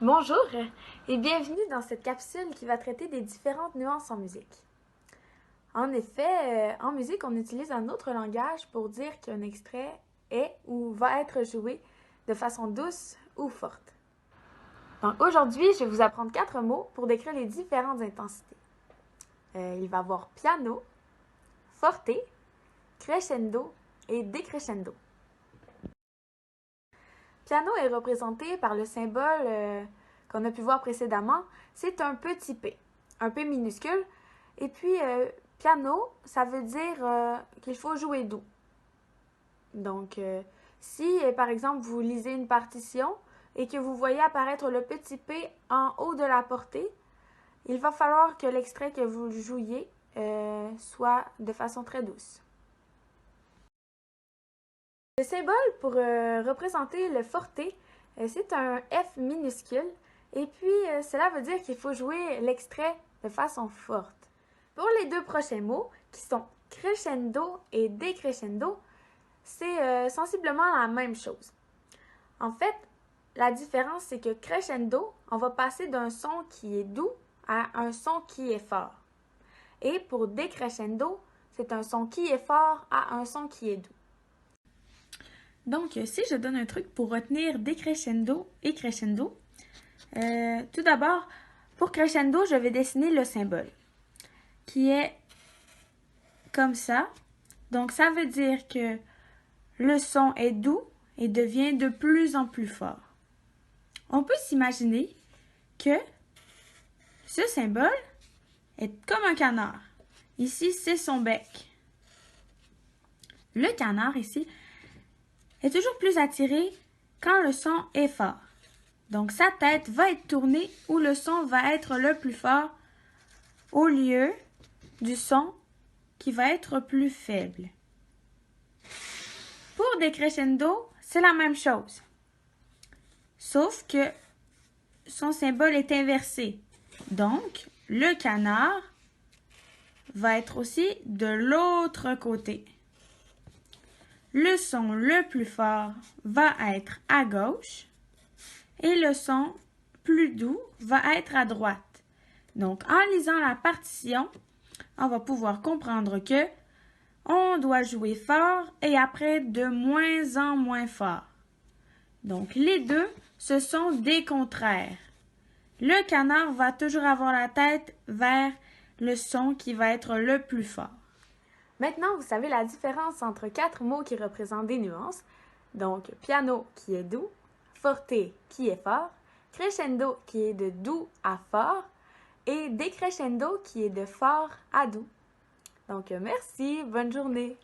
Bonjour et bienvenue dans cette capsule qui va traiter des différentes nuances en musique. En effet, en musique, on utilise un autre langage pour dire qu'un extrait est ou va être joué de façon douce ou forte. Donc aujourd'hui, je vais vous apprendre 4 mots pour décrire les différentes intensités. Il va y avoir piano, forte, crescendo et décrescendo. Piano est représenté par le symbole qu'on a pu voir précédemment. C'est un petit p, un p minuscule. Et puis, piano, ça veut dire qu'il faut jouer doux. Donc, si, par exemple, vous lisez une partition et que vous voyez apparaître le petit p en haut de la portée, il va falloir que l'extrait que vous jouiez soit de façon très douce. Le symbole pour représenter le forte, c'est un F minuscule et puis cela veut dire qu'il faut jouer l'extrait de façon forte. Pour les deux prochains mots, qui sont crescendo et décrescendo, c'est sensiblement la même chose. En fait, la différence, c'est que crescendo, on va passer d'un son qui est doux à un son qui est fort. Et pour décrescendo, c'est un son qui est fort à un son qui est doux. Donc, si je donne un truc pour retenir décrescendo et crescendo, tout d'abord, pour crescendo, je vais dessiner le symbole, qui est comme ça. Donc, ça veut dire que le son est doux et devient de plus en plus fort. On peut s'imaginer que ce symbole est comme un canard. Ici, c'est son bec. Le canard, ici, est toujours plus attiré quand le son est fort. Donc, sa tête va être tournée où le son va être le plus fort au lieu du son qui va être plus faible. Pour décrescendo, c'est la même chose. Sauf que son symbole est inversé. Donc, le canard va être aussi de l'autre côté. Le son le plus fort va être à gauche et le son plus doux va être à droite. Donc, en lisant la partition, on va pouvoir comprendre que on doit jouer fort et après de moins en moins fort. Donc, les deux, ce sont des contraires. Le canard va toujours avoir la tête vers le son qui va être le plus fort. Maintenant, vous savez la différence entre 4 mots qui représentent des nuances. Donc, piano qui est doux, forte qui est fort, crescendo qui est de doux à fort et décrescendo qui est de fort à doux. Donc, merci, bonne journée!